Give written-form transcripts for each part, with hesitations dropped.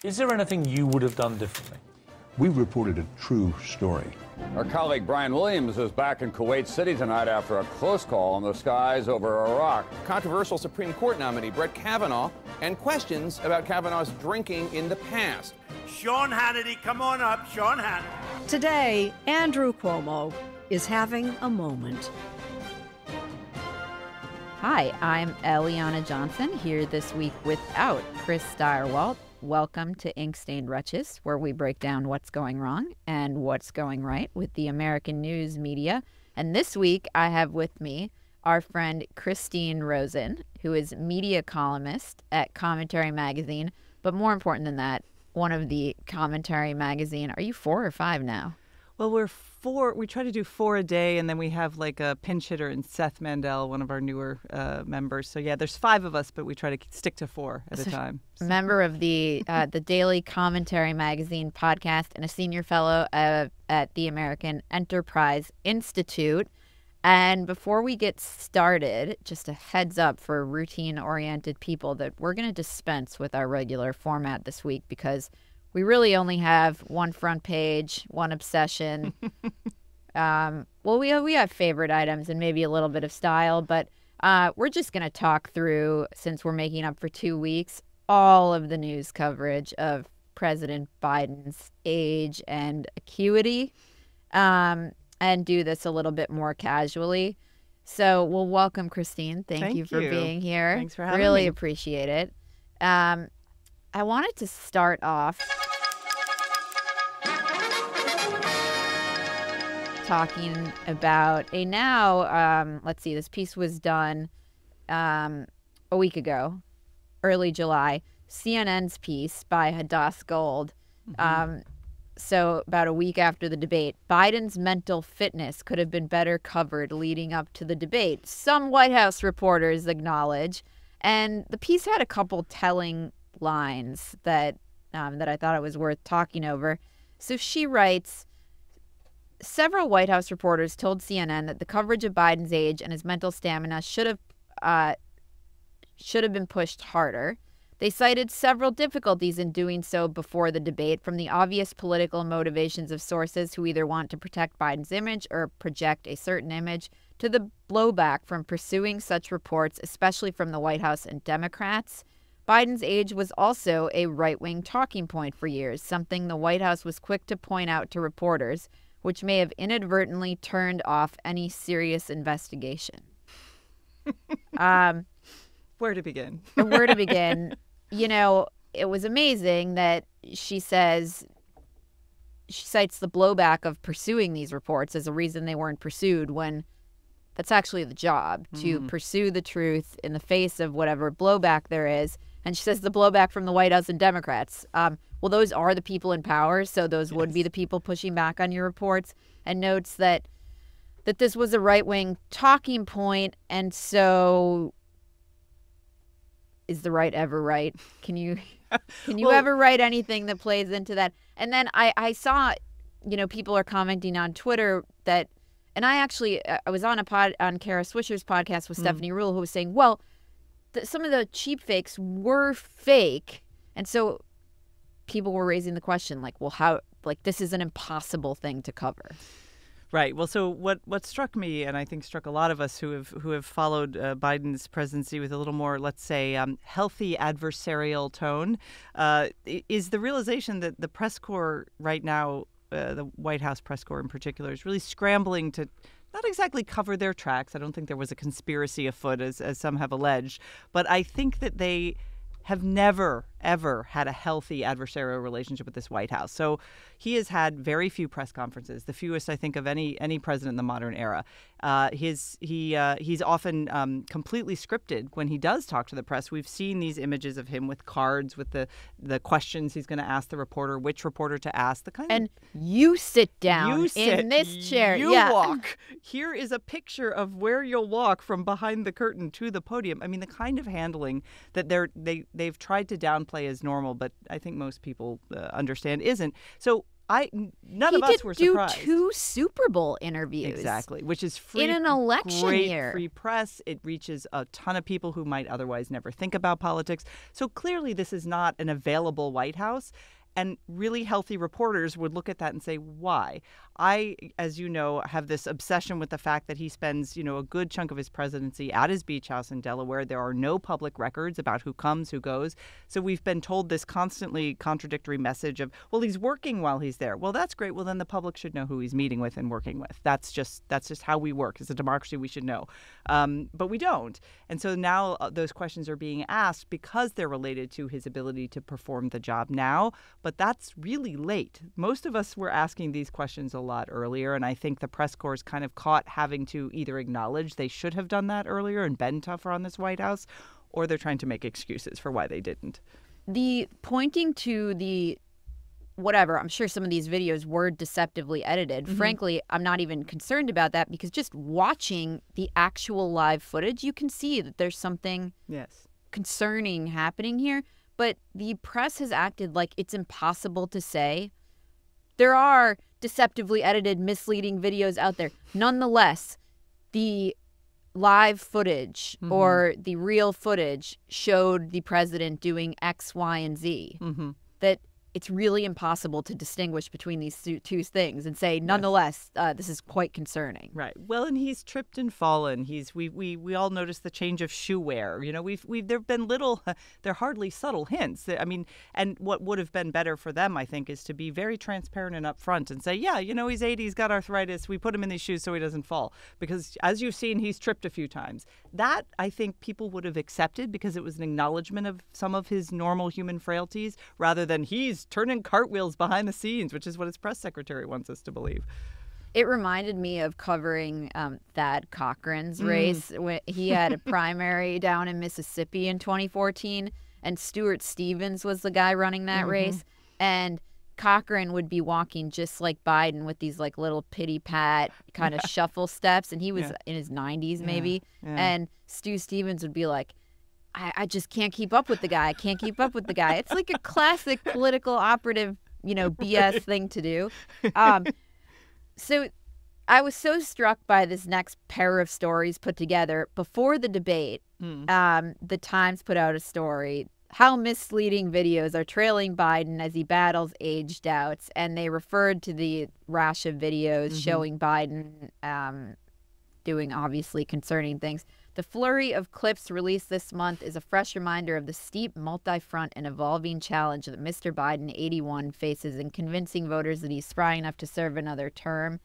Is there anything you would have done differently? We reported a true story. Our colleague Brian Williams is back in Kuwait City tonight after a close call in the skies over Iraq. Controversial Supreme Court nominee Brett Kavanaugh and questions about Kavanaugh's drinking in the past. Sean Hannity, come on up, Sean Hannity. Today, Andrew Cuomo is having a moment. Hi, I'm Eliana Johnson, here this week without Chris Steyerwalt. Welcome to Ink-Stained Wretches, where we break down what's going wrong and what's going right with the American news media. And this week, I have with me our friend Christine Rosen, who is media columnist at Commentary Magazine, but more important than that, one of the Commentary Magazine. Are you 4 or 5 now? Well, we're 4. We try to do 4 a day, and then we have like a pinch hitter in Seth Mandel, one of our newer members. So yeah, there's 5 of us, but we try to stick to 4 at a time. Member of the Daily Commentary Magazine podcast and a senior fellow at the American Enterprise Institute. And before we get started, just a heads up for routine-oriented people that we're going to dispense with our regular format this week because we really only have one front page, one obsession. Well, we have favorite items and maybe a little bit of style, but we're just going to talk through, since we're making up for 2 weeks, all of the news coverage of President Biden's age and acuity, and do this a little bit more casually. So we'll welcome Christine. Thank you for being here. Thanks for having me. Really appreciate it. I wanted to start off talking about let's see, this piece was done a week ago, early July, CNN's piece by Hadass Gold. So about a week after the debate, Biden's mental fitness could have been better covered leading up to the debate, some White House reporters acknowledge. And the piece had a couple telling lines that I thought it was worth talking over. So she writes, several White House reporters told CNN that the coverage of Biden's age and his mental stamina should have been pushed harder. They cited several difficulties in doing so before the debate, from the obvious political motivations of sources who either want to protect Biden's image or project a certain image, to the blowback from pursuing such reports, especially from the White House and Democrats. Biden's age was also a right-wing talking point for years, something the White House was quick to point out to reporters, which may have inadvertently turned off any serious investigation. Where to begin? Where to begin? You know, it was amazing that she cites the blowback of pursuing these reports as a reason they weren't pursued, when that's actually the job, to pursue the truth in the face of whatever blowback there is. And she says the blowback from the White House and Democrats. Well, those are the people in power, so those would be the people pushing back on your reports. And notes that this was a right-wing talking point, and so is the right ever right? Can you ever write anything that plays into that? And then I saw, people are commenting on Twitter that, and I was on on Kara Swisher's podcast with Stephanie Ruhle, who was saying, well, some of the cheap fakes were fake, and so people were raising the question, like, well, how, like, this is an impossible thing to cover. Right. Well, so what struck me, and I think struck a lot of us who have followed Biden's presidency with a little more, let's say, healthy adversarial tone, is the realization that the press corps right now, the White House press corps in particular, is really scrambling to not exactly cover their tracks. I don't think there was a conspiracy afoot, as some have alleged, but I think that they have never, ever had a healthy adversarial relationship with this White House. So he has had very few press conferences, the fewest, I think, of any president in the modern era. He's often completely scripted when he does talk to the press. We've seen these images of him with cards with the questions he's going to ask the reporter, which reporter to ask. And you sit down in this chair. You walk. Here is a picture of where you'll walk from behind the curtain to the podium. I mean, the kind of handling that they've tried to downplay as normal, but I think most people understand isn't. So None of us were surprised. He did do 2 Super Bowl interviews. Exactly, which is free in an election great year. Free press. It reaches a ton of people who might otherwise never think about politics. So clearly this is not an available White House. And really healthy reporters would look at that and say, why? I, as you know, have this obsession with the fact that he spends, a good chunk of his presidency at his beach house in Delaware. There are no public records about who comes, who goes. So we've been told this constantly contradictory message of, well, he's working while he's there. Well, that's great. Well, then the public should know who he's meeting with and working with. That's just how we work. As a democracy, we should know. But we don't. And so now those questions are being asked because they're related to his ability to perform the job now. But that's really late. Most of us were asking these questions a lot earlier, and I think the press corps is kind of caught having to either acknowledge they should have done that earlier and been tougher on this White House, or they're trying to make excuses for why they didn't. The pointing to the whatever, I'm sure some of these videos were deceptively edited. Mm-hmm. Frankly, I'm not even concerned about that because just watching the actual live footage, you can see that there's something concerning happening here. But the press has acted like it's impossible to say. There are deceptively edited, misleading videos out there. Nonetheless, the live footage or the real footage showed the president doing X, Y, and Z. That it's really impossible to distinguish between these two things and say, nonetheless, this is quite concerning. Right. Well, and he's tripped and fallen. We all noticed the change of shoe wear. There've been they're hardly subtle hints. I mean, and what would have been better for them, I think, is to be very transparent and upfront and say, he's 80, he's got arthritis. We put him in these shoes so he doesn't fall. Because as you've seen, he's tripped a few times. That, I think, people would have accepted because it was an acknowledgement of some of his normal human frailties rather than he's turning cartwheels behind the scenes, which is what his press secretary wants us to believe. It reminded me of covering Thad Cochran's race. He had a primary down in Mississippi in 2014, and Stuart Stevens was the guy running that race. And Cochran would be walking just like Biden with these like little pity pat kind of shuffle steps, and he was in his 90s maybe. And Stu Stevens would be like, I just can't keep up with the guy. I can't keep up with the guy. It's like a classic political operative, BS thing to do. So I was so struck by this next pair of stories put together. Before the debate, the Times put out a story, how misleading videos are trailing Biden as he battles age doubts. And they referred to the rash of videos showing Biden doing obviously concerning things. The flurry of clips released this month is a fresh reminder of the steep, multi-front, and evolving challenge that Mr. Biden, 81, faces in convincing voters that he's spry enough to serve another term.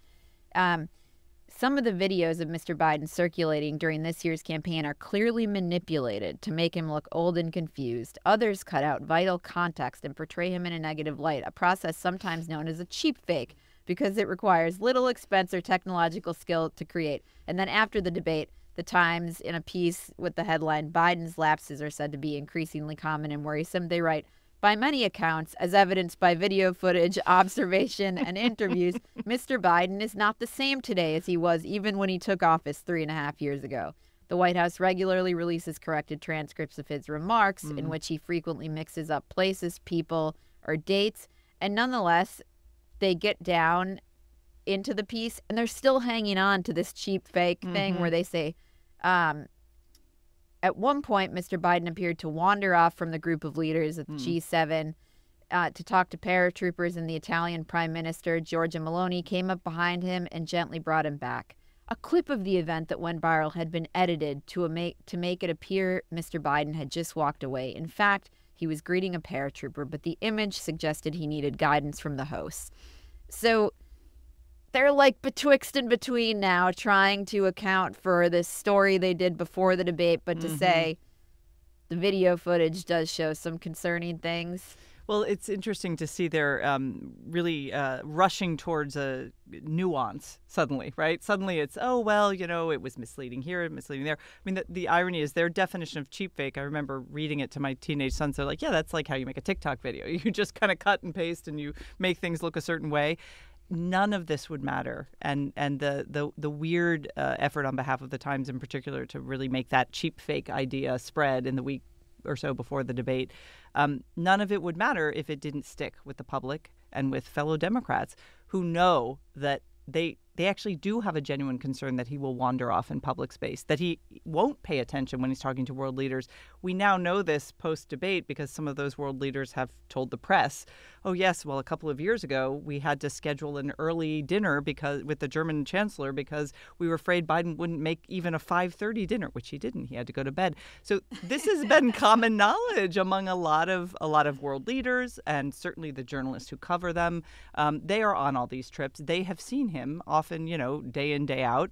Some of the videos of Mr. Biden circulating during this year's campaign are clearly manipulated to make him look old and confused. Others cut out vital context and portray him in a negative light, a process sometimes known as a cheap fake because it requires little expense or technological skill to create. And then after the debate, the Times, in a piece with the headline, Biden's lapses are said to be increasingly common and worrisome, they write, by many accounts, as evidenced by video footage, observation, and interviews, Mr. Biden is not the same today as he was even when he took office 3.5 years ago. The White House regularly releases corrected transcripts of his remarks in which he frequently mixes up places, people, or dates. And nonetheless, they get down into the piece and they're still hanging on to this cheap fake thing where they say, at one point, Mr. Biden appeared to wander off from the group of leaders at the G7 to talk to paratroopers, and the Italian Prime Minister, Giorgia Meloni, came up behind him and gently brought him back. A clip of the event that went viral had been edited to make it appear Mr. Biden had just walked away. In fact, he was greeting a paratrooper, but the image suggested he needed guidance from the hosts. So they're like betwixt and between now, trying to account for this story they did before the debate, but to say the video footage does show some concerning things. Well, it's interesting to see they're really rushing towards a nuance suddenly, right? Suddenly it's, it was misleading here, misleading there. I mean, the irony is their definition of cheap fake. I remember reading it to my teenage sons. They're like, that's like how you make a TikTok video. You just kind of cut and paste and you make things look a certain way. None of this would matter. And the weird effort on behalf of the Times in particular to really make that cheap fake idea spread in the week or so before the debate. None of it would matter if it didn't stick with the public and with fellow Democrats who know that they actually do have a genuine concern that he will wander off in public space, that he won't pay attention when he's talking to world leaders. We now know this post-debate because some of those world leaders have told the press, oh, yes, well, a couple of years ago, we had to schedule an early dinner with the German chancellor because we were afraid Biden wouldn't make even a 5:30 dinner, which he didn't. He had to go to bed. So this has been common knowledge among a lot of world leaders and certainly the journalists who cover them. They are on all these trips. They have seen him often, day in, day out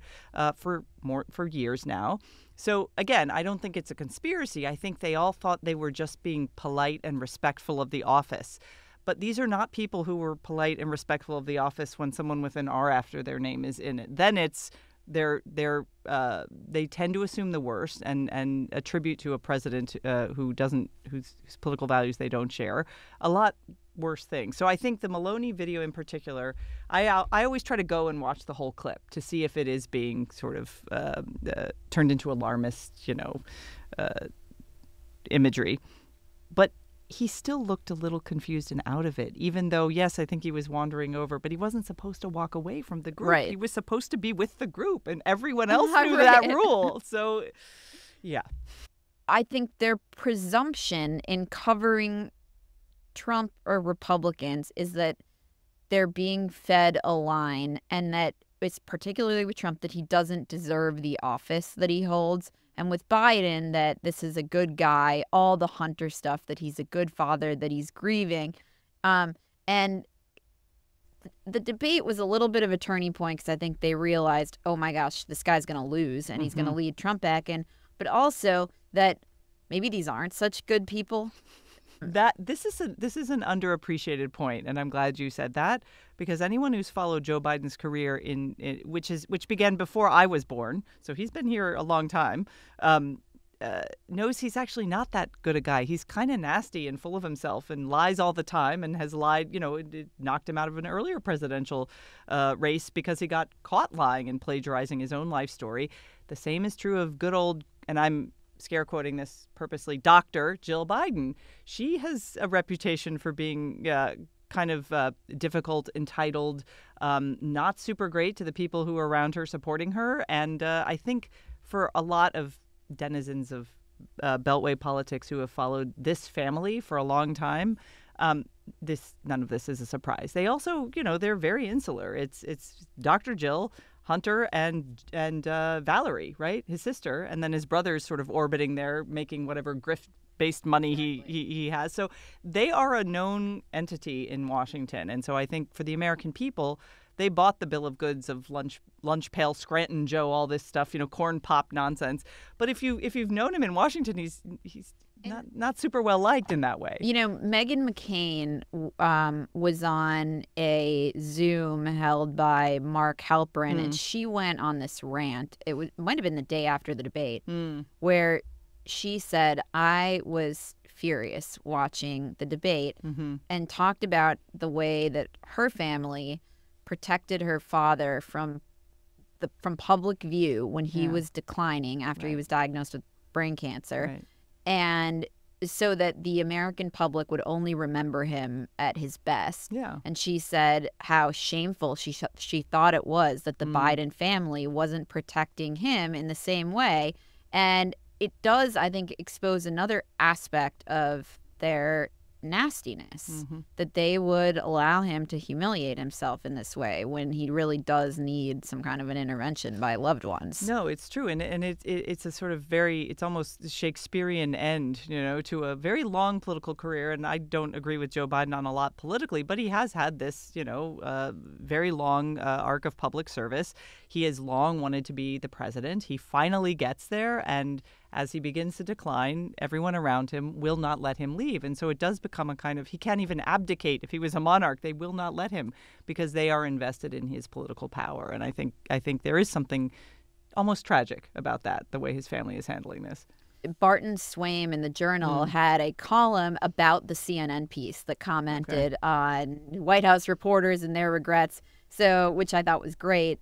for years now. So, again, I don't think it's a conspiracy. I think they all thought they were just being polite and respectful of the office. But these are not people who were polite and respectful of the office when someone with an R after their name is in it. Then it's they tend to assume the worst and attribute to a president whose political values they don't share a lot worse things. So I think the Maloney video in particular, I always try to go and watch the whole clip to see if it is being sort of turned into alarmist, imagery. But he still looked a little confused and out of it, even though, yes, I think he was wandering over, but he wasn't supposed to walk away from the group. Right. He was supposed to be with the group, and everyone else knew that rule. So, yeah. I think their presumption in covering Trump or Republicans is that they're being fed a line, and that it's particularly with Trump that he doesn't deserve the office that he holds. And with Biden, that this is a good guy, all the Hunter stuff, that he's a good father, that he's grieving. And the debate was a little bit of a turning point because I think they realized, oh, my gosh, this guy's going to lose and he's going to lead Trump back in. But also that maybe these aren't such good people. This is an underappreciated point, and I'm glad you said that, because anyone who's followed Joe Biden's career which began before I was born, so he's been here a long time, knows he's actually not that good a guy. He's kind of nasty and full of himself and lies all the time and has lied. It knocked him out of an earlier presidential race because he got caught lying and plagiarizing his own life story. The same is true of good old, and I'm scare quoting this purposely, Dr. Jill Biden. She has a reputation for being kind of difficult, entitled, not super great to the people who are around her supporting her. And I think for a lot of denizens of Beltway politics who have followed this family for a long time, none of this is a surprise. They also, they're very insular. It's Dr. Jill, Hunter, and Valerie, right? His sister, and then his brother's sort of orbiting there, making whatever grift-based money he has. So they are a known entity in Washington. And so I think for the American people, they bought the bill of goods of lunch pail Scranton Joe, all this stuff, corn pop nonsense. But if you've known him in Washington, he's not super well liked in that way. Meghan McCain was on a Zoom held by Mark Halperin, and she went on this rant. Might have been the day after the debate, where she said, I was furious watching the debate, and talked about the way that her family protected her father from public view when he was declining after he was diagnosed with brain cancer. Right. And so that the American public would only remember him at his best. Yeah. And she said how shameful she thought it was that the Biden family wasn't protecting him in the same way. And it does, I think, expose another aspect of their nastiness, that they would allow him to humiliate himself in this way when he really does need some kind of an intervention by loved ones. No, it's true. And it's a sort of it's almost Shakespearean end, to a very long political career. And I don't agree with Joe Biden on a lot politically, but he has had this, very long arc of public service. He has long wanted to be the president. He finally gets there. And as he begins to decline, everyone around him will not let him leave. And so it does become a kind of, he can't even abdicate. If he was a monarch, they will not let him because they are invested in his political power. And I think there is something almost tragic about that, the way his family is handling this. Barton Swaim in the Journal had a column about the CNN piece that commented on White House reporters and their regrets, which I thought was great.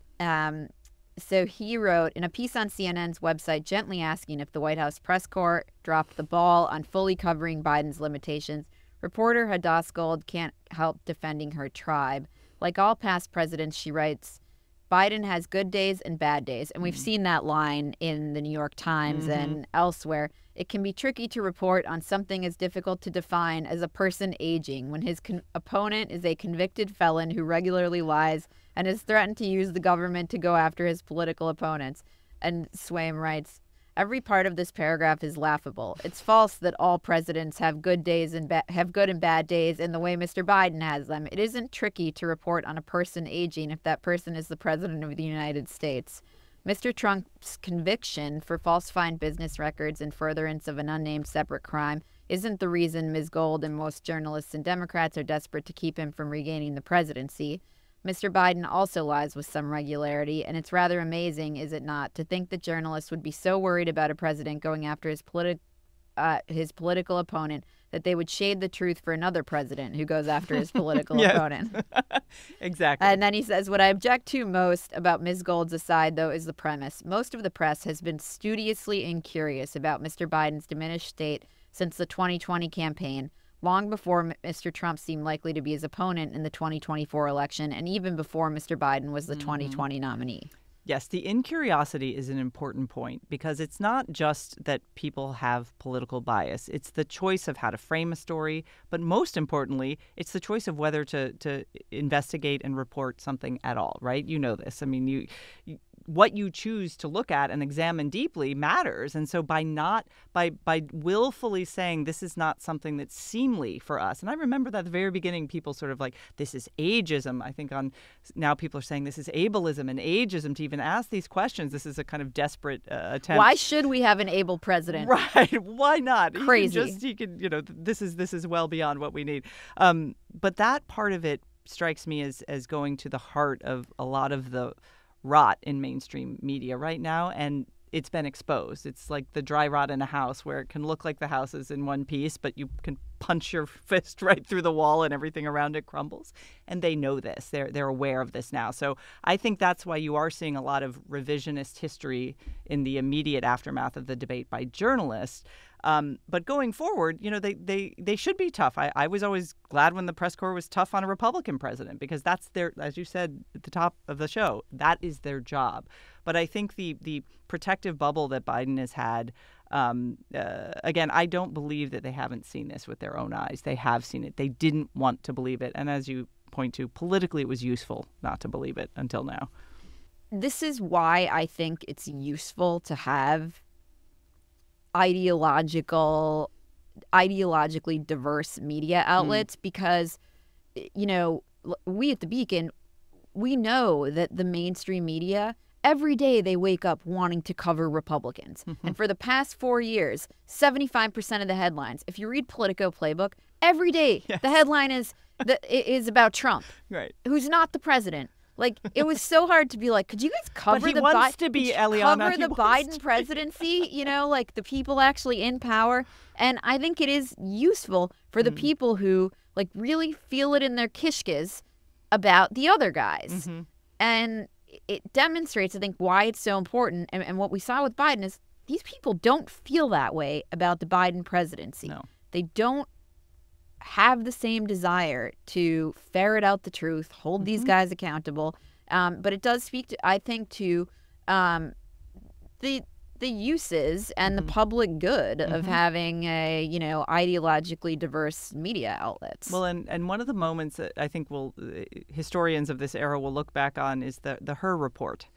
So he wrote in a piece on CNN's website, gently asking if the White House press corps dropped the ball on fully covering Biden's limitations. Reporter Hadass Gold can't help defending her tribe. Like all past presidents, she writes, Biden has good days and bad days. And we've seen that line in the New York Times and elsewhere. It can be tricky to report on something as difficult to define as a person aging when his opponent is a convicted felon who regularly lies and has threatened to use the government to go after his political opponents. And Swaim writes, every part of this paragraph is laughable. It's false that all presidents have good days and have good and bad days in the way Mr. Biden has them. It isn't tricky to report on a person aging if that person is the president of the United States. Mr. Trump's conviction for falsifying business records in furtherance of an unnamed separate crime isn't the reason Ms. Gold and most journalists and Democrats are desperate to keep him from regaining the presidency. Mr. Biden also lies with some regularity, and it's rather amazing, is it not, to think that journalists would be so worried about a president going after his political opponent that they would shade the truth for another president who goes after his political opponent. Exactly. And then he says, what I object to most about Ms. Gold's aside, though, is the premise. Most of the press has been studiously incurious about Mr. Biden's diminished state since the 2020 campaign, long before Mr. Trump seemed likely to be his opponent in the 2024 election, and even before Mr. Biden was the 2020 nominee. Yes, the incuriosity is an important point because it's not just that people have political bias. It's the choice of how to frame a story. But most importantly, it's the choice of whether to investigate and report something at all, right? You know this. I mean, what you choose to look at and examine deeply matters. And so by willfully saying this is not something that's seemly for us. And I remember that at the very beginning, people sort of like, this is ageism. I think now people are saying this is ableism and ageism to even ask these questions. This is a kind of desperate attempt. Why should we have an able president? Right. Why not? Crazy. He can, this is well beyond what we need. But that part of it strikes me as going to the heart of a lot of the rot in mainstream media right now, and it's been exposed. It's like the dry rot in a house where it can look like the house is in one piece, but you can punch your fist right through the wall and everything around it crumbles. And they know this. They're aware of this now. So I think that's why you are seeing a lot of revisionist history in the immediate aftermath of the debate by journalists. But going forward, they should be tough. I was always glad when the press corps was tough on a Republican president because that's their, as you said at the top of the show, that is their job. But I think the protective bubble that Biden has had, again, I don't believe that they haven't seen this with their own eyes. They have seen it. They didn't want to believe it. And as you point to, politically it was useful not to believe it until now. This is why I think it's useful to have ideologically diverse media outlets because, we at the Beacon, we know that the mainstream media, every day they wake up wanting to cover Republicans. And for the past 4 years, 75% of the headlines, if you read Politico Playbook, every day the headline is about Trump, right? Who's not the president. Like, it was so hard to be like, could you guys cover but he wants to be Eliana. Cover the Biden presidency, like the people actually in power. And I think it is useful for the people who like really feel it in their kishkas about the other guys. And it demonstrates, I think, why it's so important. And what we saw with Biden is these people don't feel that way about the Biden presidency. No. They don't have the same desire to ferret out the truth, hold these guys accountable. But it does speak to, I think, to the uses and the public good of having a, ideologically diverse media outlets. Well, and one of the moments that I think historians of this era will look back on is the Her report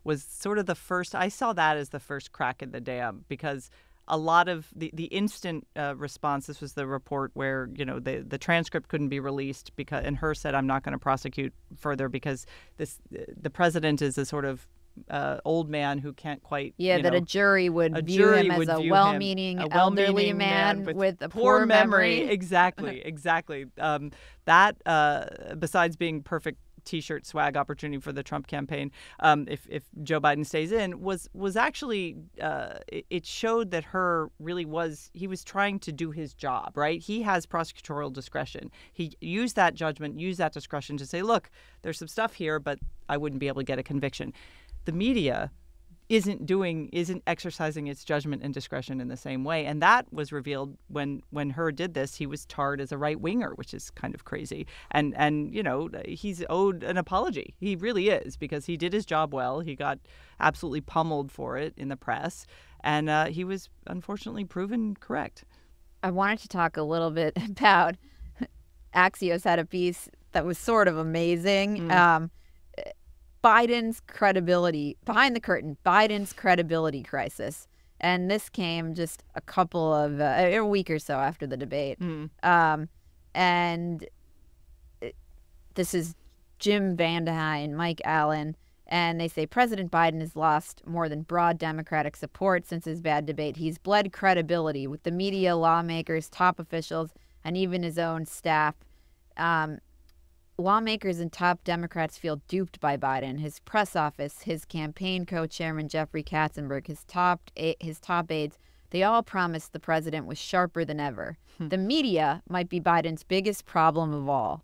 was sort of the first. I saw that as the first crack in the dam because a lot of the instant response, this was the report where, the transcript couldn't be released and Her said, I'm not going to prosecute further because the president is a sort of old man who can't quite, that a jury would view him as a well-meaning elderly man with a poor memory. Exactly. That, besides being perfect T-shirt swag opportunity for the Trump campaign, if Joe Biden stays in, was actually it showed that he was trying to do his job, right? He has prosecutorial discretion. He used that judgment, used that discretion to say, look, there's some stuff here, but I wouldn't be able to get a conviction. the media isn't exercising its judgment and discretion in the same way. And that was revealed when Hur did this. He was tarred as a right-winger, which is kind of crazy. And he's owed an apology. He really is, because he did his job well. He got absolutely pummeled for it in the press. And he was unfortunately proven correct. I wanted to talk a little bit about Axios had a piece that was sort of amazing. Biden's credibility, behind the curtain, Biden's credibility crisis. And this came just a week or so after the debate. And this is Jim Vandehei, Mike Allen, and they say President Biden has lost more than broad Democratic support since his bad debate. He's bled credibility with the media, lawmakers, top officials, and even his own staff. Lawmakers and top Democrats feel duped by Biden, his press office, his campaign co-chairman Jeffrey Katzenberg, his top aides. They all promised the president was sharper than ever. The media might be Biden's biggest problem of all.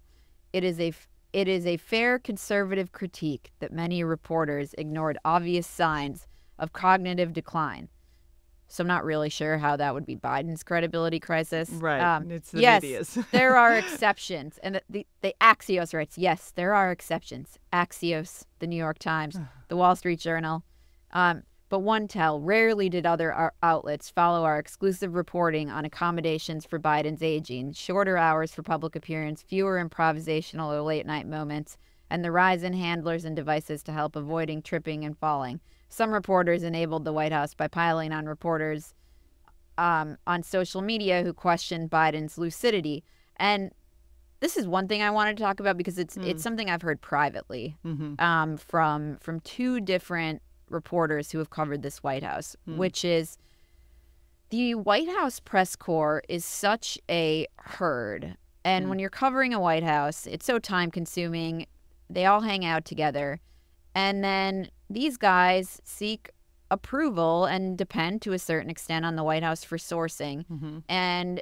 It is a fair conservative critique that many reporters ignored obvious signs of cognitive decline. So I'm not really sure how that would be Biden's credibility crisis. Right. It's the yes, media's. There are exceptions. And the Axios writes, yes, there are exceptions. Axios, the New York Times, the Wall Street Journal. But one tell, rarely did other outlets follow our exclusive reporting on accommodations for Biden's aging, shorter hours for public appearance, fewer improvisational or late-night moments, and the rise in handlers and devices to help avoiding tripping and falling. Some reporters enabled the White House by piling on reporters on social media who questioned Biden's lucidity. And this is one thing I wanted to talk about because it's something I've heard privately from two different reporters who have covered this White House, which is the White House press corps is such a herd. And when you're covering a White House, it's so time consuming. They all hang out together. And then these guys seek approval and depend to a certain extent on the White House for sourcing. And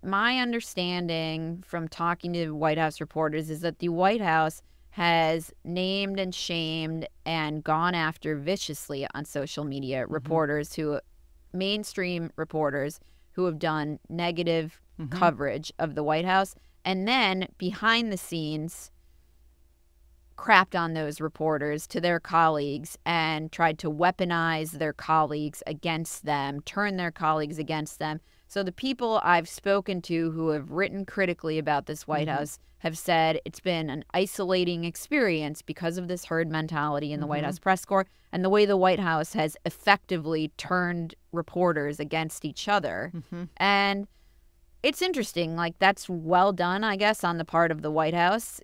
my understanding from talking to White House reporters is that the White House has named and shamed and gone after viciously on social media mainstream reporters who have done negative coverage of the White House, and then behind the scenes crapped on those reporters to their colleagues and tried to weaponize their colleagues against them, turn their colleagues against them. So the people I've spoken to who have written critically about this White House have said it's been an isolating experience because of this herd mentality in the White House press corps and the way the White House has effectively turned reporters against each other. And it's interesting, like that's well done, I guess, on the part of the White House.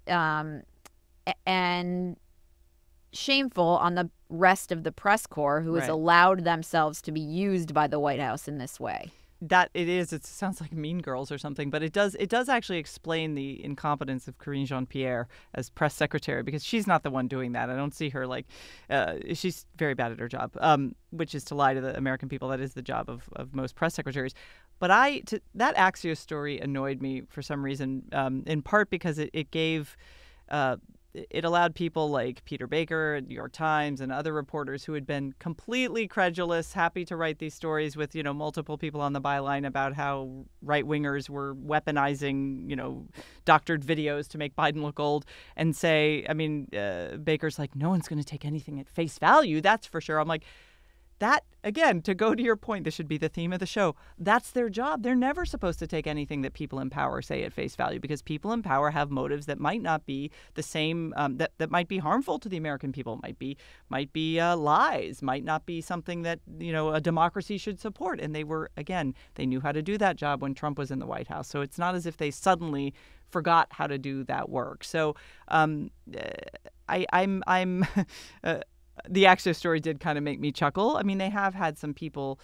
And shameful on the rest of the press corps who has allowed themselves to be used by the White House in this way. That it is. It sounds like Mean Girls or something, but it does actually explain the incompetence of Karine Jean-Pierre as press secretary, because she's not the one doing that. I don't see her like she's very bad at her job, which is to lie to the American people. That is the job of most press secretaries. But that Axios story annoyed me for some reason, in part because it gave. It allowed people like Peter Baker at New York Times and other reporters who had been completely credulous, happy to write these stories with, multiple people on the byline about how right-wingers were weaponizing, doctored videos to make Biden look old, and say, Baker's like, no one's going to take anything at face value, that's for sure. I'm like, that, again, to go to your point, this should be the theme of the show. That's their job. They're never supposed to take anything that people in power say at face value, because people in power have motives that might not be the same, that might be harmful to the American people, might be lies, might not be something that, a democracy should support. And they knew how to do that job when Trump was in the White House. So it's not as if they suddenly forgot how to do that work. So the Axios story did kind of make me chuckle. They have had some people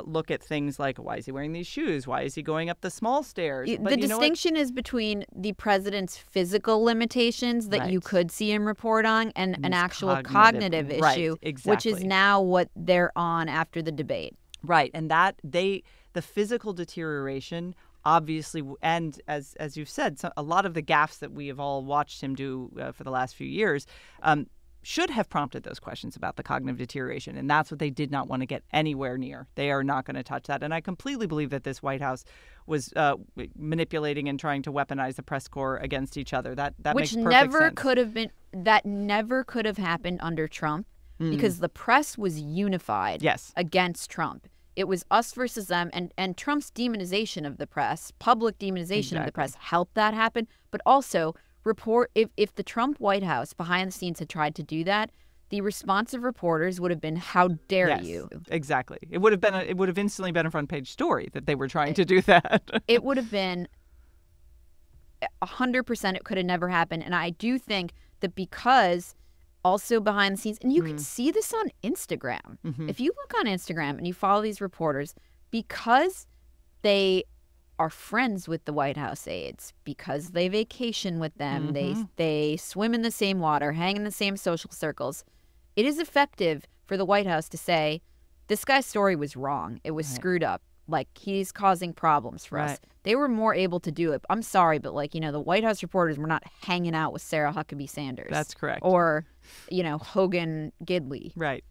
look at things like, why is he wearing these shoes? Why is he going up the small stairs? But the distinction is between the president's physical limitations that you could see him report on and an actual cognitive issue, which is now what they're on after the debate. Right. And the physical deterioration, obviously, and as you've said, a lot of the gaffes that we have all watched him do for the last few years, should have prompted those questions about the cognitive deterioration. And that's what they did not want to get anywhere near. They are not going to touch that. And I completely believe that this White House was manipulating and trying to weaponize the press corps against each other. That Which makes perfect sense. never could have happened under Trump because the press was unified against Trump. It was us versus them, and Trump's demonization of the press, public demonization of the press, helped that happen. But also, if the Trump White House behind the scenes had tried to do that, the response of reporters would have been, "How dare you?" Exactly. It would have instantly been a front page story that they were trying to do that. It would have been 100%. It could have never happened, and I do think that because. Also behind the scenes, and you can see this on Instagram. If you look on Instagram and you follow these reporters, because they are friends with the White House aides, because they vacation with them, they swim in the same water, hang in the same social circles, it is effective for the White House to say, this guy's story was wrong. It was screwed up. Like, he's causing problems for us. They were more able to do it. I'm sorry, but, like, the White House reporters were not hanging out with Sarah Huckabee Sanders. That's correct. Or, Hogan Gidley. Right.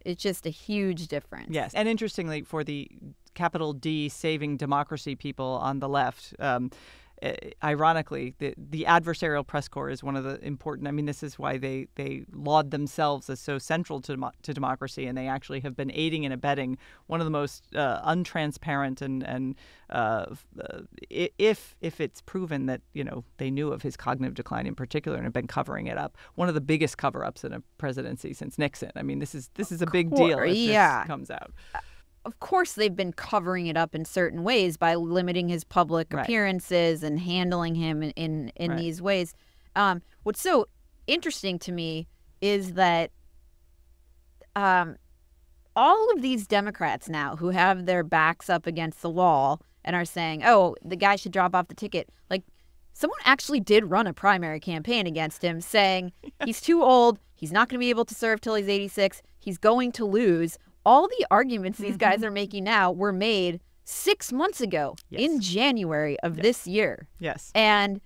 It's just a huge difference. Yes. And interestingly, for the capital D saving democracy people on the left, ironically, the adversarial press corps is one of the important. I mean, this is why they laud themselves as so central to democracy, and they actually have been aiding and abetting one of the most untransparent and if it's proven that they knew of his cognitive decline in particular and have been covering it up, one of the biggest cover-ups in a presidency since Nixon. I mean, this is a big deal if this comes out. Of course, they've been covering it up in certain ways by limiting his public appearances and handling him in these ways. What's so interesting to me is that all of these Democrats now who have their backs up against the wall and are saying, oh, the guy should drop off the ticket. Like, someone actually did run a primary campaign against him saying he's too old. He's not going to be able to serve till he's 86. He's going to lose. All the arguments these guys are making now were made 6 months ago in January of this year. Yes. And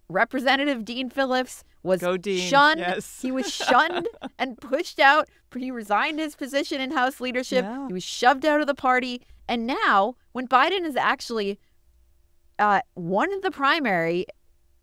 Representative Dean Phillips was Dean. shunned. Yes. He was shunned and pushed out. He resigned his position in House leadership. Yeah. He was shoved out of the party. And now, when Biden is actually won the primary,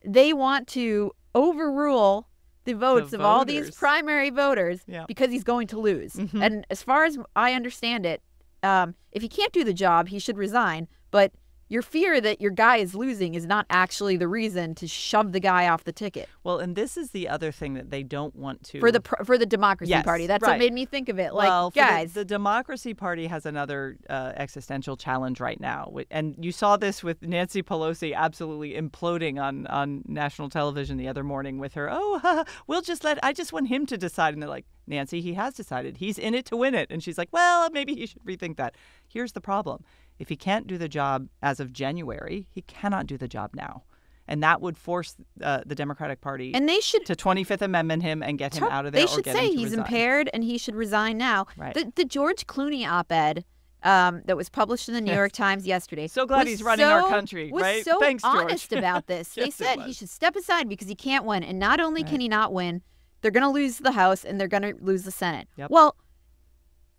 they want to overrule the votes of all these primary voters because he's going to lose. And as far as I understand it, if he can't do the job, he should resign. But your fear that your guy is losing is not actually the reason to shove the guy off the ticket. Well, and this is the other thing that they don't want to... For the Democracy Party. That's what made me think of it. Like, guys... The Democracy Party has another existential challenge right now. And you saw this with Nancy Pelosi absolutely imploding on national television the other morning with her, I just want him to decide. And they're like, Nancy, he has decided. He's in it to win it. And she's like, well, maybe he should rethink that. Here's the problem. If he can't do the job as of January, he cannot do the job now. And that would force the Democratic Party and they should, to 25th Amendment him and get him out of there. They should say he's impaired and he should resign now. Right. The George Clooney op-ed that was published in the New York Times yesterday. So glad he's running our country, right? Was so Thanks, George. honest about this. They said he should step aside because he can't win. And not only can he not win, they're going to lose the House and they're going to lose the Senate. Yep. Well,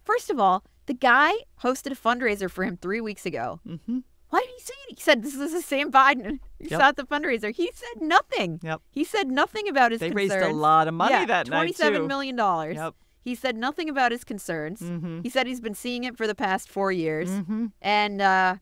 first of all, the guy hosted a fundraiser for him 3 weeks ago. Why did he say it? He said, this is the same Biden who saw at the fundraiser. He said nothing. He said nothing about his concerns. They raised a lot of money that night, too. $27 million. He said nothing about his concerns. He said he's been seeing it for the past 4 years. And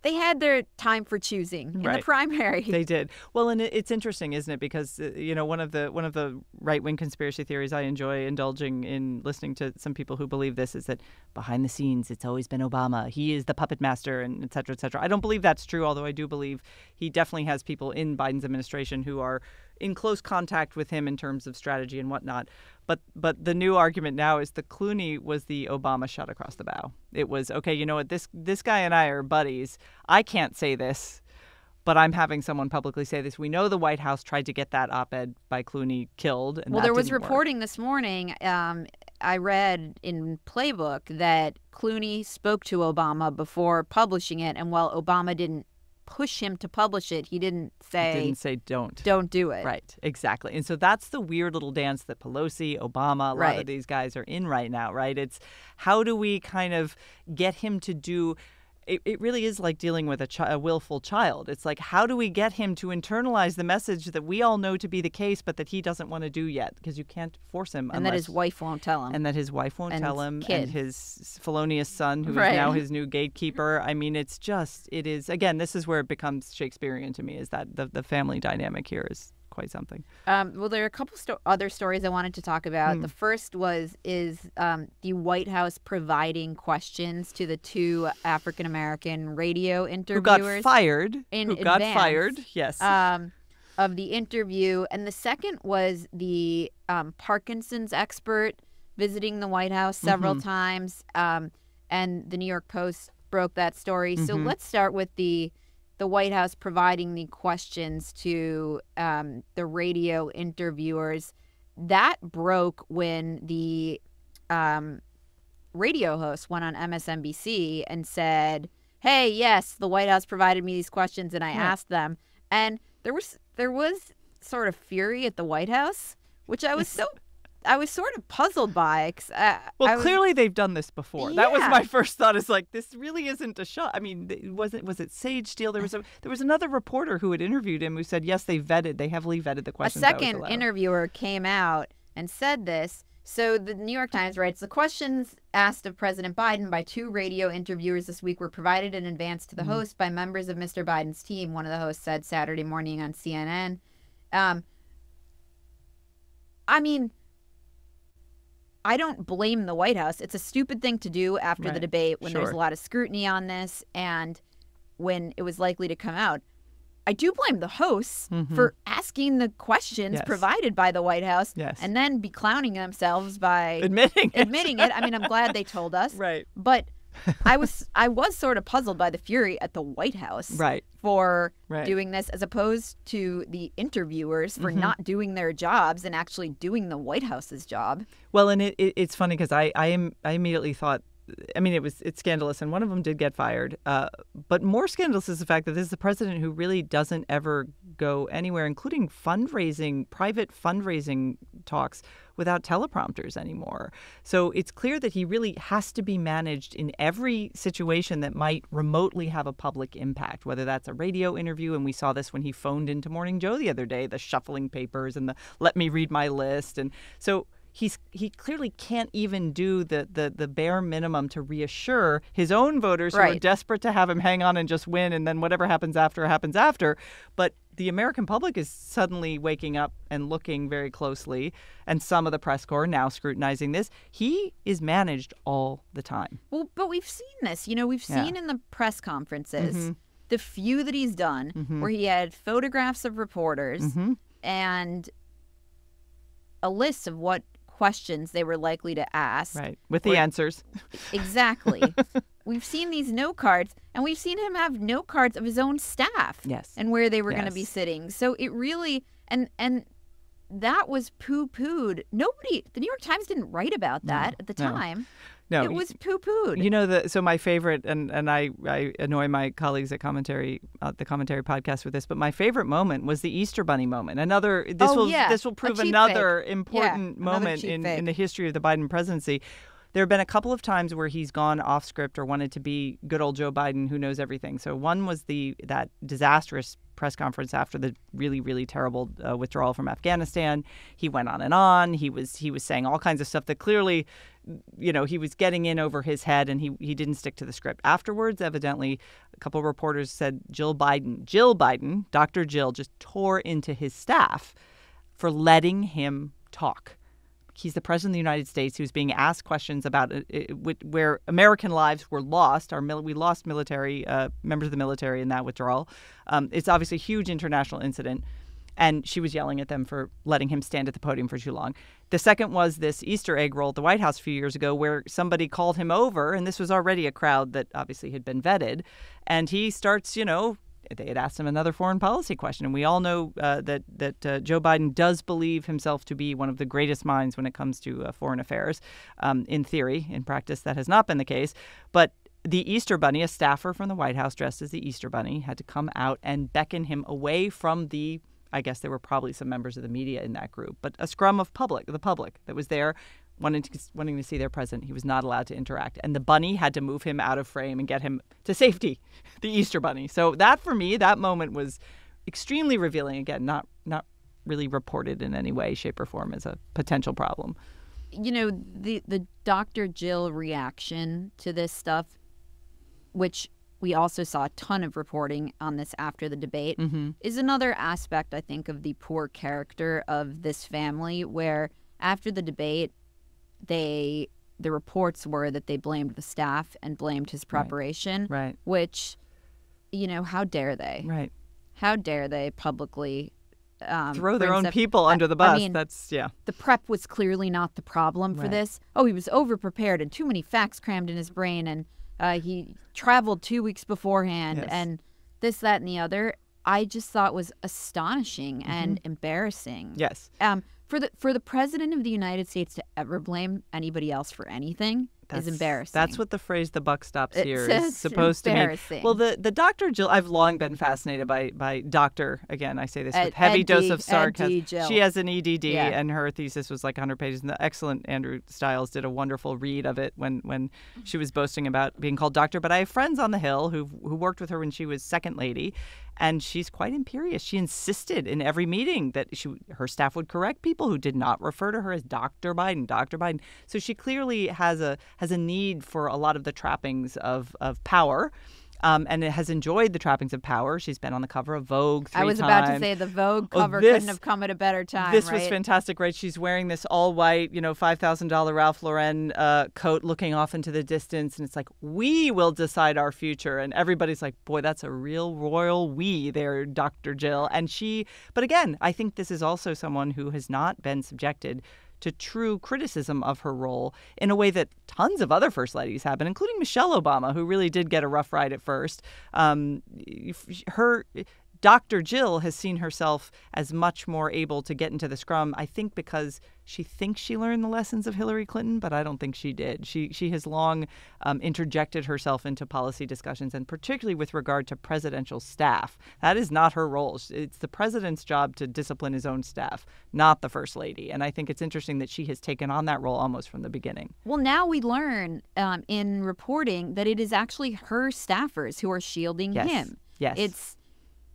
they had their time for choosing in the primary. They did. Well, and it's interesting, isn't it? Because one of the right-wing conspiracy theories I enjoy indulging in listening to some people who believe this is that behind the scenes it's always been Obama. He is the puppet master, and et cetera, et cetera. I don't believe that's true, although I do believe he definitely has people in Biden's administration who are in close contact with him in terms of strategy and whatnot. But the new argument now is that Clooney was the Obama shot across the bow. It was, okay, you know what, this guy and I are buddies. I can't say this, but I'm having someone publicly say this. We know the White House tried to get that op-ed by Clooney killed, and there was didn't reporting work. This morning, I read in Playbook that Clooney spoke to Obama before publishing it, and while Obama didn't push him to publish it. He didn't say don't do it. Right, exactly. And so that's the weird little dance that Pelosi, Obama, a lot of these guys are in right now, right? It's how do we kind of get him to do. It really is like dealing with a willful child. It's like, how do we get him to internalize the message that we all know to be the case, but that he doesn't want to do yet, because you can't force him. And that his wife won't tell him. And that his wife won't tell him. Kid. And his felonious son, who is now his new gatekeeper. I mean, it is, again, this is where it becomes Shakespearean to me, is that the family dynamic here is quite something. Well, there are a couple other stories I wanted to talk about. The first is the White House providing questions to the two African-American radio interviewers. Who got fired. Yes. Of the interview. And the second was the Parkinson's expert visiting the White House several times. And the New York Post broke that story. So let's start with the White House providing the questions to the radio interviewers. That broke when the radio host went on MSNBC and said, hey, yes, the White House provided me these questions and I asked them. And there was sort of fury at the White House, which I was sort of puzzled by. Clearly they've done this before. That was my first thought. Is like, this really isn't a shot. I mean, was it Sage Steele? There was another reporter who had interviewed him who said, yes, they heavily vetted the questions. A second interviewer came out and said this. So the New York Times writes, the questions asked of President Biden by two radio interviewers this week were provided in advance to the host by members of Mr. Biden's team, one of the hosts said Saturday morning on CNN. I mean, I don't blame the White House. It's a stupid thing to do after the debate when there's a lot of scrutiny on this and when it was likely to come out. I do blame the hosts for asking the questions provided by the White House and then be clowning themselves by admitting it. I mean, I'm glad they told us. Right. But I was sort of puzzled by the fury at the White House for doing this, as opposed to the interviewers for not doing their jobs and actually doing the White House's job. Well, and it's funny because I immediately thought, I mean, it's scandalous, and one of them did get fired. But more scandalous is the fact that this is the president who really doesn't ever go anywhere, including private fundraising talks, without teleprompters anymore. So it's clear that he really has to be managed in every situation that might remotely have a public impact, whether that's a radio interview, and we saw this when he phoned into Morning Joe the other day, the shuffling papers and the let me read my list. And so he clearly can't even do the bare minimum to reassure his own voters who are desperate to have him hang on and just win, and then whatever happens after happens after. But the American public is suddenly waking up and looking very closely, and some of the press corps now scrutinizing this. He is managed all the time. Well, but we've seen this. You know, we've seen in the press conferences, the few that he's done, where he had photographs of reporters and a list of what questions they were likely to ask. Right, with the answers. Exactly. We've seen these note cards, and we've seen him have note cards of his own staff. Yes. And where they were going to be sitting. So it really, and that was poo-pooed. The New York Times didn't write about that at the time. No, it was poo-pooed. You know, so my favorite, and I annoy my colleagues at the Commentary podcast with this, but my favorite moment was the Easter Bunny moment. This will prove another important moment in the history of the Biden presidency. There have been a couple of times where he's gone off script or wanted to be good old Joe Biden who knows everything. So one was that disastrous press conference after the really, really terrible withdrawal from Afghanistan. He went on and on. He was saying all kinds of stuff that clearly, you know, he was getting in over his head, and he didn't stick to the script. Afterwards, evidently, a couple of reporters said Jill Biden, Dr. Jill, just tore into his staff for letting him talk. He's the president of the United States. He was being asked questions about where American lives were lost. We lost military members of the military in that withdrawal. It's obviously a huge international incident. And she was yelling at them for letting him stand at the podium for too long. The second was this Easter egg roll at the White House a few years ago where somebody called him over, and this was already a crowd that obviously had been vetted. And he starts, they had asked him another foreign policy question. And we all know that Joe Biden does believe himself to be one of the greatest minds when it comes to foreign affairs. In theory, in practice, that has not been the case. But the Easter Bunny, a staffer from the White House dressed as the Easter Bunny, had to come out and beckon him away from the, I guess there were probably some members of the media in that group, but a scrum of the public that was there wanting to see their president. He was not allowed to interact. And the bunny had to move him out of frame and get him to safety, the Easter Bunny. So that, for me, that moment was extremely revealing. Again, not really reported in any way, shape, or form as a potential problem. You know, the Dr. Jill reaction to this stuff, which we also saw a ton of reporting on this after the debate, is another aspect, I think, of the poor character of this family, where after the debate, the reports were that they blamed the staff and blamed his preparation, Right. Which, you know, how dare they? Right. How dare they publicly throw their bring own stuff- people under the bus? I mean, That's, yeah. the prep was clearly not the problem for Right. this. Oh, he was over-prepared and too many facts crammed in his brain, and he traveled 2 weeks beforehand, Yes. and this, that, and the other. I just thought was astonishing and embarrassing. Yes. For the president of the United States to ever blame anybody else for anything is embarrassing. That's what the phrase "the buck stops here" It's is supposed to mean. embarrassing. Well, the Dr. Jill, I've long been fascinated by Dr. Again, I say this with heavy dose of sarcasm. Jill. She has an EDD, Yeah. and her thesis was like 100 pages. And the excellent Andrew Stiles did a wonderful read of it when she was boasting about being called doctor. But I have friends on the Hill who worked with her when she was second lady, and she's quite imperious. She insisted in every meeting that her staff would correct people who did not refer to her as Dr. Biden, Dr. Biden. So she clearly has a need for a lot of the trappings of power. And it has enjoyed the trappings of power. She's been on the cover of Vogue 3 times. I was about to say the Vogue cover this- couldn't have come at a better time, This right? was fantastic, right? She's wearing this all-white, $5,000 Ralph Lauren coat looking off into the distance. And it's like, we will decide our future. And everybody's like, boy, that's a real royal we there, Dr. Jill. But again, I think this is also someone who has not been subjected to true criticism of her role in a way that tons of other first ladies have been, including Michelle Obama, who really did get a rough ride at first. Dr. Jill has seen herself as much more able to get into the scrum, I think, because she thinks she learned the lessons of Hillary Clinton, but I don't think she did. She has long interjected herself into policy discussions, and particularly with regard to presidential staff. That is not her role. It's the president's job to discipline his own staff, not the first lady. And I think it's interesting that she has taken on that role almost from the beginning. Well, now we learn in reporting that it is actually her staffers who are shielding him. Yes. It's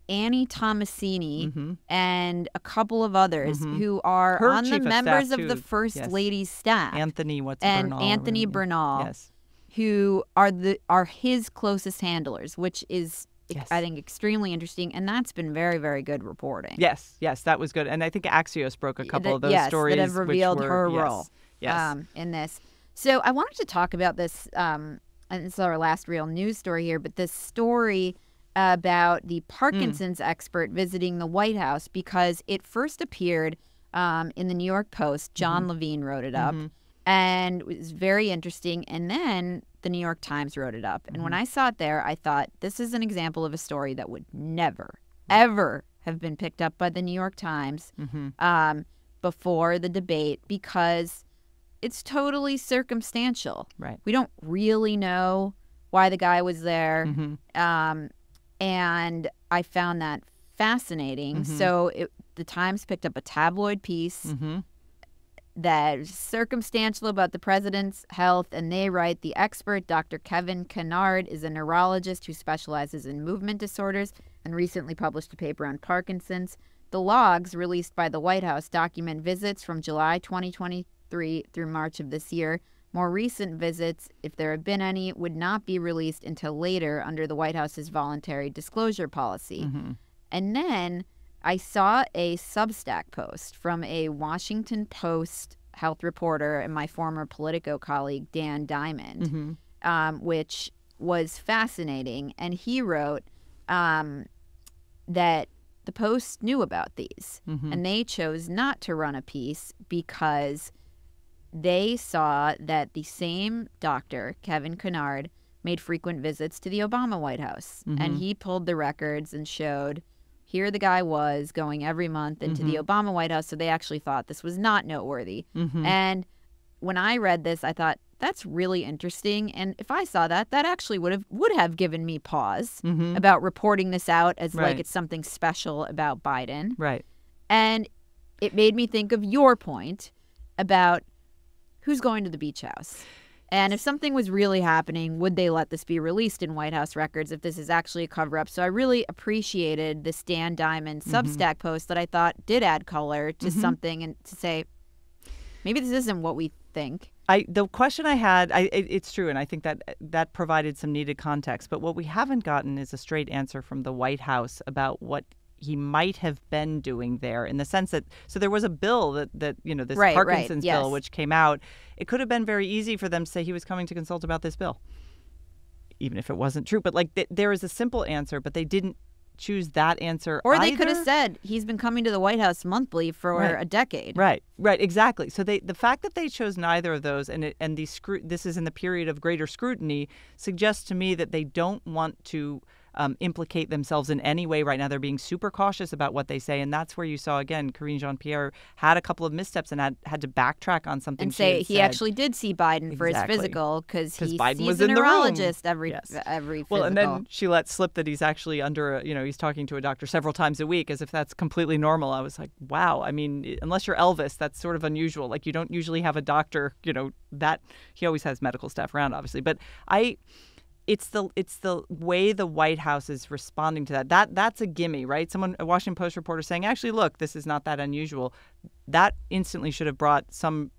Annie Tomasini and a couple of others who are Her on the chief of members staff, of the too. First Yes. Lady's staff. Anthony Anthony Bernal, Yes. who are his closest handlers, which is, Yes. I think, extremely interesting. And that's been very, very good reporting. Yes, that was good. And I think Axios broke a couple of those stories. that have revealed which were, her yes, role Yes. in this. So I wanted to talk about this, and this is our last real news story here, but this story about the Parkinson's expert visiting the White House, because it first appeared in the New York Post. John Levine wrote it up, and it was very interesting. And then the New York Times wrote it up. And when I saw it there, I thought, this is an example of a story that would never, ever have been picked up by the New York Times before the debate, because it's totally circumstantial. Right. We don't really know why the guy was there. And I found that fascinating. So the Times picked up a tabloid piece that is circumstantial about the president's health, and they write, the expert, Dr. Kevin Kennard, is a neurologist who specializes in movement disorders and recently published a paper on Parkinson's. The logs released by the White House document visits from July 2023 through March of this year. More recent visits, if there have been any, would not be released until later under the White House's voluntary disclosure policy. And then I saw a Substack post from a Washington Post health reporter and my former Politico colleague, Dan Diamond, which was fascinating. And he wrote that the Post knew about these, and they chose not to run a piece because they saw that the same doctor, Kevin Kennard, made frequent visits to the Obama White House. And he pulled the records and showed, here the guy was going every month into the Obama White House. So they actually thought this was not noteworthy. And when I read this, I thought, that's really interesting. And if I saw that, that actually would have given me pause about reporting this out as like it's something special about Biden. Right. And it made me think of your point about who's going to the beach house. And if something was really happening, would they let this be released in White House records if this is actually a cover-up? So I really appreciated the Stan Diamond Substack post that I thought did add color to something and to say, maybe this isn't what we think. The question I had, it's true, and I think that provided some needed context. But what we haven't gotten is a straight answer from the White House about what he might have been doing there, in the sense that, so there was a bill that this Parkinson's bill, which came out. It could have been very easy for them to say he was coming to consult about this bill, even if it wasn't true. But like there is a simple answer, but they didn't choose that answer Or either. they could have said he's been coming to the White House monthly for a decade. Right, exactly. So the fact that they chose neither of those and this is in the period of greater scrutiny suggests to me that they don't want to implicate themselves in any way right now. They're being super cautious about what they say, and that's where you saw again Karine Jean-Pierre had a couple of missteps and had to backtrack on something and she say had he said. Actually did see Biden for his physical because he Biden sees was a in the room. neurologist every physical. Well, and then she let slip that he's actually under he's talking to a doctor several times a week, as if that's completely normal. I was like, wow. I mean, unless you're Elvis, that's sort of unusual. Like, you don't usually have a doctor, that he always has medical staff around, obviously. But it's the way the White House is responding to that. That's a gimme, right? A Washington Post reporter saying, actually, look, this is not that unusual. That instantly should have brought some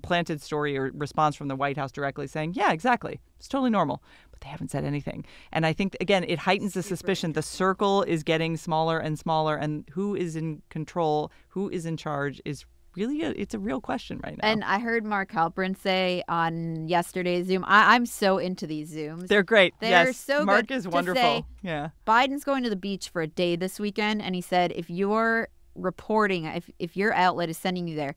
planted story or response from the White House directly saying, yeah, exactly. It's totally normal. But they haven't said anything. And I think, again, it heightens the suspicion. The circle is getting smaller and smaller. And who is in control, who is in charge is really it's a real question right now. And I heard Mark Halperin say on yesterday's Zoom, I'm so into these Zooms. They're great. They're so Mark good is to wonderful. Say, yeah. Biden's going to the beach for a day this weekend, and he said if you're reporting, if your outlet is sending you there,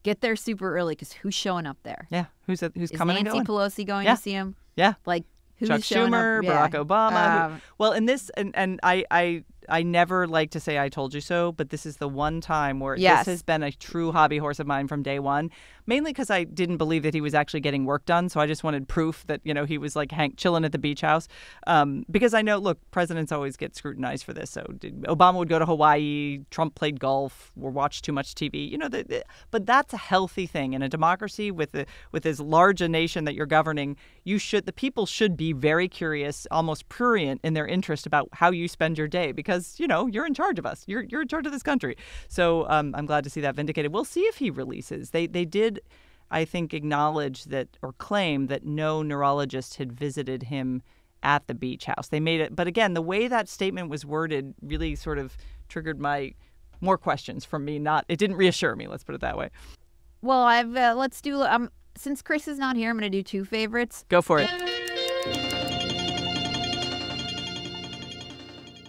get there super early because who's showing up there? Yeah, who's coming Nancy and going? Pelosi going to see him? Yeah, like who's Chuck showing Schumer, up? Barack Obama. Well, in this, and I never like to say I told you so, but this is the one time where this has been a true hobby horse of mine from day one, mainly because I didn't believe that he was actually getting work done. So I just wanted proof that, he was like chilling at the beach house. Because I know, look, presidents always get scrutinized for this. So Obama would go to Hawaii, Trump played golf, or watched too much TV. But that's a healthy thing. In a democracy with as large a nation that you're governing, the people should be very curious, almost prurient in their interest about how you spend your day, because you're in charge of us. You're in charge of this country. So I'm glad to see that vindicated. We'll see if he releases. They did, I think, acknowledge that or claim that no neurologist had visited him at the beach house. They made it. But again, the way that statement was worded really sort of triggered more questions from me. It didn't reassure me. Let's put it that way. Well, let's do since Chris is not here, I'm going to do two favorites. Go for it.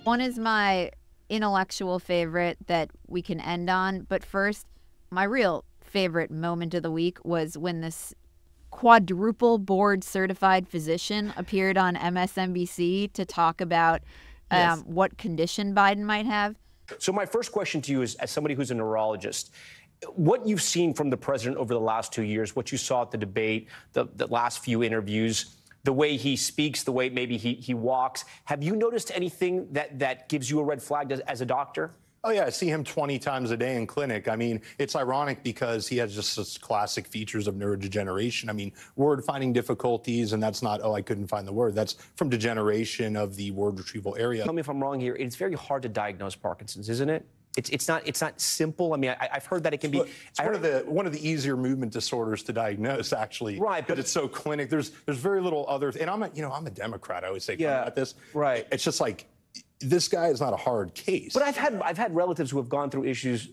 One is my intellectual favorite that we can end on. But first, my real favorite moment of the week was when this quadruple board certified physician appeared on MSNBC to talk about what condition Biden might have. So my first question to you is, as somebody who's a neurologist, what you've seen from the president over the last 2 years, what you saw at the debate, the last few interviews, the way he speaks, the way maybe he walks. Have you noticed anything that gives you a red flag as a doctor? Oh, yeah. I see him 20 times a day in clinic. I mean, it's ironic because he has just such classic features of neurodegeneration. I mean, word finding difficulties, and that's not, I couldn't find the word. That's from degeneration of the word retrieval area. Tell me if I'm wrong here. It's very hard to diagnose Parkinson's, isn't it? It's not simple. I mean, I've heard that it can be. It's one of the easier movement disorders to diagnose, actually. Right, but it's so clinic. There's very little other. And I'm a Democrat. I always say about this. Right. It's just like this guy is not a hard case. But I've had relatives who have gone through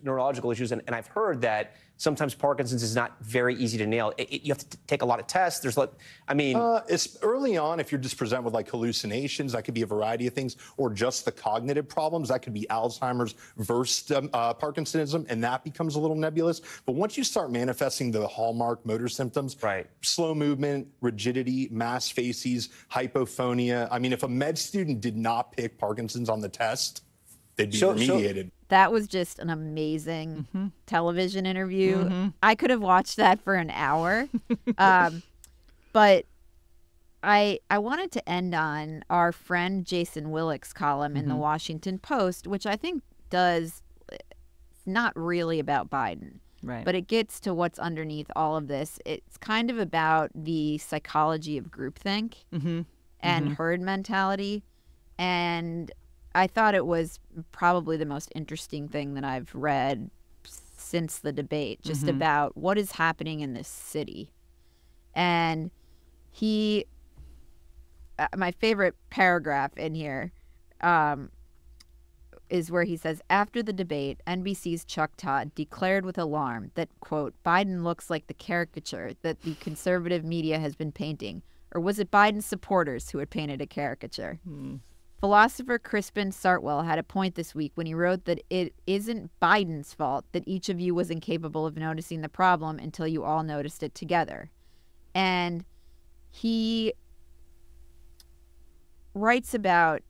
neurological issues, and I've heard that sometimes Parkinson's is not very easy to nail. You have to take a lot of tests. It's early on. If you're just presented with like hallucinations, that could be a variety of things, or just the cognitive problems. That could be Alzheimer's versus Parkinsonism, and that becomes a little nebulous. But once you start manifesting the hallmark motor symptoms, slow movement, rigidity, mass facies, hypophonia. I mean, if a med student did not pick Parkinson's on the test, they'd be remediated. That was just an amazing television interview. I could have watched that for an hour. But I wanted to end on our friend Jason Willick's column in the Washington Post, which I think does not really about Biden. Right. But it gets to what's underneath all of this. It's kind of about the psychology of groupthink and herd mentality. And I thought it was probably the most interesting thing that I've read since the debate, just about what is happening in this city. And my favorite paragraph in here is where he says, after the debate, NBC's Chuck Todd declared with alarm that, quote, Biden looks like the caricature that the conservative media has been painting. Or was it Biden's supporters who had painted a caricature? Philosopher Crispin Sartwell had a point this week when he wrote that it isn't Biden's fault that each of you was incapable of noticing the problem until you all noticed it together. And he writes about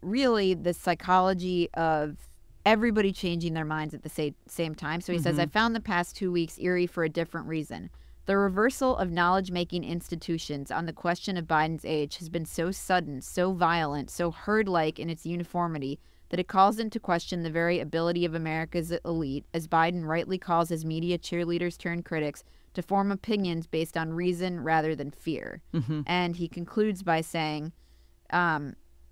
really the psychology of everybody changing their minds at the same time. So he says, I found the past 2 weeks eerie for a different reason. The reversal of knowledge-making institutions on the question of Biden's age has been so sudden, so violent, so herd-like in its uniformity that it calls into question the very ability of America's elite, as Biden rightly calls his media cheerleaders turned critics, to form opinions based on reason rather than fear. And he concludes by saying,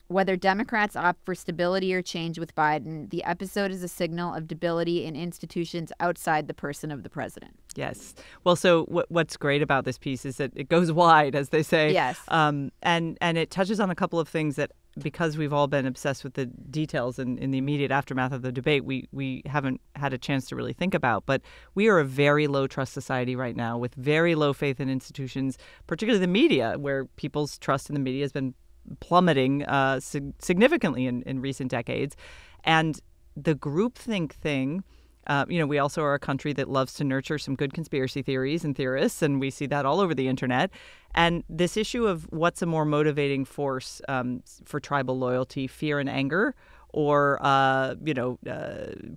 whether Democrats opt for stability or change with Biden, the episode is a signal of debility in institutions outside the person of the president. Yes. Well, so what's great about this piece is that it goes wide, as they say. Yes. And it touches on a couple of things that, because we've all been obsessed with the details in the immediate aftermath of the debate, we haven't had a chance to really think about. But we are a very low trust society right now with very low faith in institutions, particularly the media, where people's trust in the media has been plummeting significantly in recent decades. And the groupthink thing, we also are a country that loves to nurture some good conspiracy theories and theorists, and we see that all over the internet. And this issue of what's a more motivating force for tribal loyalty, fear and anger, or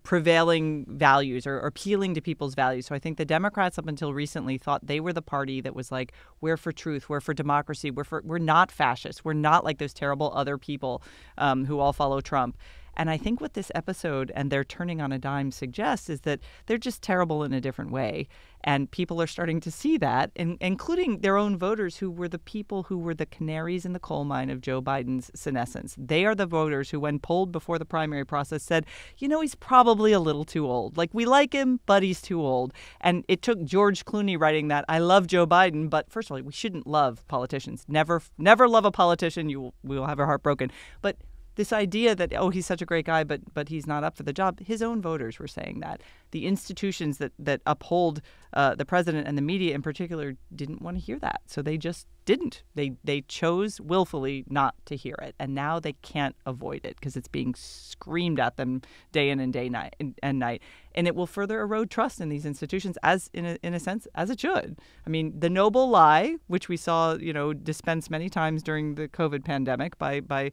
prevailing values or appealing to people's values. So I think the Democrats up until recently thought they were the party that was like, we're for truth, we're for democracy, we're not fascists, we're not like those terrible other people who all follow Trump. And I think what this episode and their turning on a dime suggests is that they're just terrible in a different way. And people are starting to see that, including their own voters who were the people who were the canaries in the coal mine of Joe Biden's senescence. They are the voters who, when polled before the primary process, said, he's probably a little too old. Like, we like him, but he's too old. And it took George Clooney writing that, I love Joe Biden, but first of all, we shouldn't love politicians. Never love a politician. We will have our heart broken. But this idea that, he's such a great guy, but he's not up for the job. His own voters were saying that. The institutions that uphold the president and the media in particular didn't want to hear that. So they just didn't. They chose willfully not to hear it. And now they can't avoid it because it's being screamed at them day in and night. And it will further erode trust in these institutions, as in a sense, as it should. I mean, the noble lie, which we saw, dispensed many times during the COVID pandemic by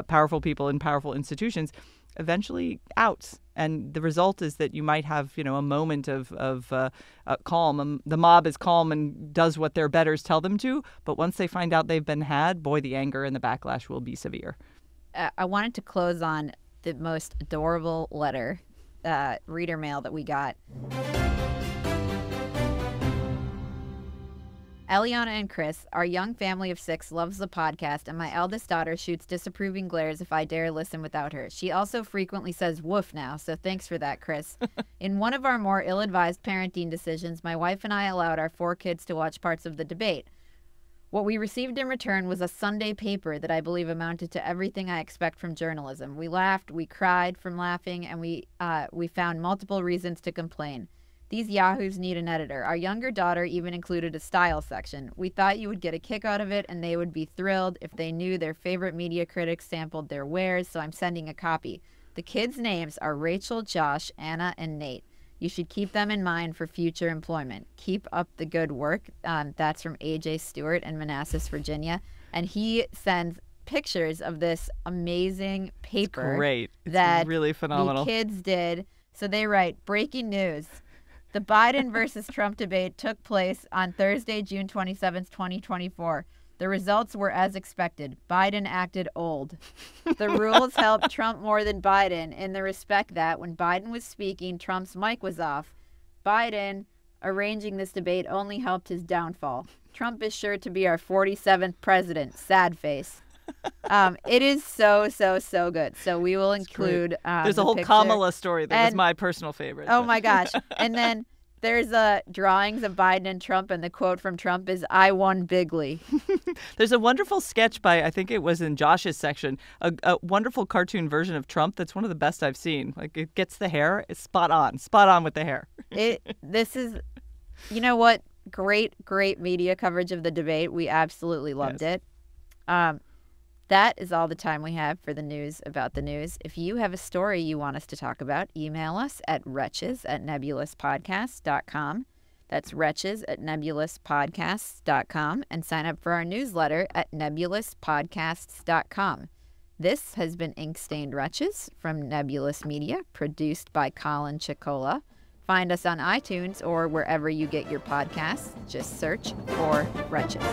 powerful people in powerful institutions, eventually outs. And the result is that you might have, a moment of calm. The mob is calm and does what their betters tell them to. But once they find out they've been had, boy, the anger and the backlash will be severe. I wanted to close on the most adorable letter, reader mail that we got. Eliana and Chris, our young family of 6, loves the podcast, and my eldest daughter shoots disapproving glares if I dare listen without her. She also frequently says woof now, so thanks for that, Chris. In one of our more ill-advised parenting decisions, my wife and I allowed our 4 kids to watch parts of the debate. What we received in return was a Sunday paper that I believe amounted to everything I expect from journalism. We laughed, we cried from laughing, and we found multiple reasons to complain. These yahoos need an editor. Our younger daughter even included a style section. We thought you would get a kick out of it, and they would be thrilled if they knew their favorite media critics sampled their wares, so I'm sending a copy. The kids' names are Rachel, Josh, Anna, and Nate. You should keep them in mind for future employment. Keep up the good work. That's from A.J. Stewart in Manassas, Virginia. And he sends pictures of this amazing paper. Great. That really phenomenal. The kids did. So they write, breaking news. The Biden versus Trump debate took place on Thursday, June 27th, 2024. The results were as expected. Biden acted old. The rules helped Trump more than Biden in the respect that when Biden was speaking, Trump's mic was off. Biden arranging this debate only helped his downfall. Trump is sure to be our 47th president. Sad face. It is so good. So we will include. There's a whole picture. Kamala story that was my personal favorite. Oh my gosh! And then there's drawings of Biden and Trump, and the quote from Trump is "I won bigly." There's a wonderful sketch by, I think it was in Josh's section, a wonderful cartoon version of Trump that's one of the best I've seen. Like, it gets the hair, it's spot on with the hair. This is, you know what? Great media coverage of the debate. We absolutely loved it. That is all the time we have for the news about the news. If you have a story you want us to talk about, email us at wretches@nebulouspodcast.com. That's wretches@nebulouspodcasts.com, and sign up for our newsletter at nebulouspodcasts.com. This has been Ink-Stained Wretches from Nebulous Media, produced by Colin Chicola. Find us on iTunes or wherever you get your podcasts. Just search for Wretches.